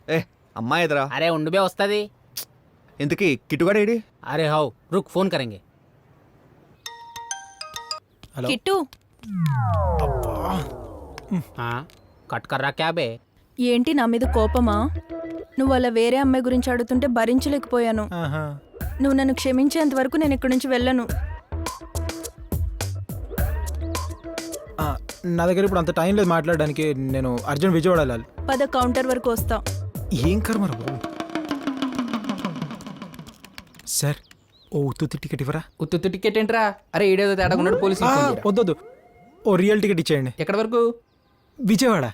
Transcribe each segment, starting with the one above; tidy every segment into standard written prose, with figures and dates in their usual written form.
ఏ అమ్మాయి ఎదురా. अरे उंड बे वस्तदी. ఇంతకీ కిట్టుగాడేడి? अरे हाउ रुक फोन करेंगे. हेलो కిట్టు हाँ कट कर रहा क्या बे? ఏంటి నా మీద కోపమా? నువ్వు అలా వేరే అమ్మాయి గురించి అడుగుతుంటే భరించలేకపోయాను. నువ్వు నన్ను క్షమించేంత వరకు నేను ఇక్కడి నుంచి వెళ్ళను. నా దగ్గర ఇప్పుడు అంత టైం లేదు మాట్లాడడానికి. నేను అర్జెంట్ విజయవాడ వెళ్ళాలి. పద కౌంటర్ వరకు వస్తా. ఏం కర్మరా బాబు. సార్ ఓ ఉత్తుత్తి టికెట్ ఇవ్వరా? ఉత్తు టికెట్ ఏంట్రా? అరే ఈడేదో తేడా ఉన్నాడు, పోలీసులు ఫోన్ చేయరా. వద్దొద్దు, ఓ రియల్ టికెట్ ఇచ్చేయండి. ఎక్కడి వరకు? విజయవాడ.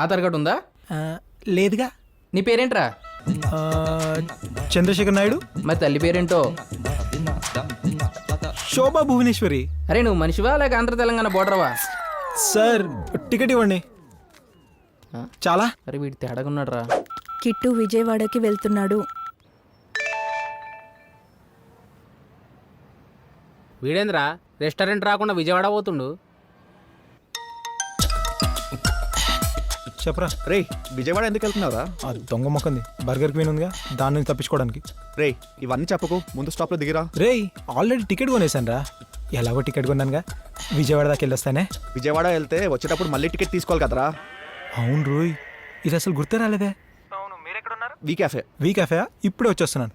ఆధార్ కార్డు ఉందా? లేదుగా. నీ పేరేంట్రా? చంద్రశేఖర్ నాయుడు. మరి తల్లి పేరేంటో? శోభా భువనేశ్వరి. అరే నువ్వు మనిషివా లేక ఆంధ్ర తెలంగాణ బోర్డర్వా? సార్ టికెట్ ఇవ్వండి. చాలా. అరే వీడి తేడాగా ఉన్నాడు రా. కిట్టు విజయవాడకి వెళ్తున్నాడు. వీడేంద్రా రెస్టారెంట్ రాకుండా విజయవాడ పోతుండు. చెప్పరా. రే విజయవాడ ఎందుకు వెళ్తున్నావురా? ఆ దొంగ మొక్కంది బర్గర్ క్వీన్ ఉందిగా, దాని నుంచి తప్పించుకోవడానికి. రే ఇవన్నీ చెప్పకు, ముందు స్టాప్లో దిగిరా. రేయ్ ఆల్రెడీ టికెట్ కొనేసాను రా. ఎలాగో టికెట్ కొన్నానుగా, విజయవాడ దాకా వెళ్ళొస్తానే. విజయవాడ వెళ్తే వచ్చేటప్పుడు మళ్ళీ టికెట్ తీసుకోవాలి కదరా. అవును రోయ్, ఇది అసలు గుర్తే రాలేదే. We cafe. వీ క్యాఫే ఇప్పుడే వచ్చేస్తున్నాను.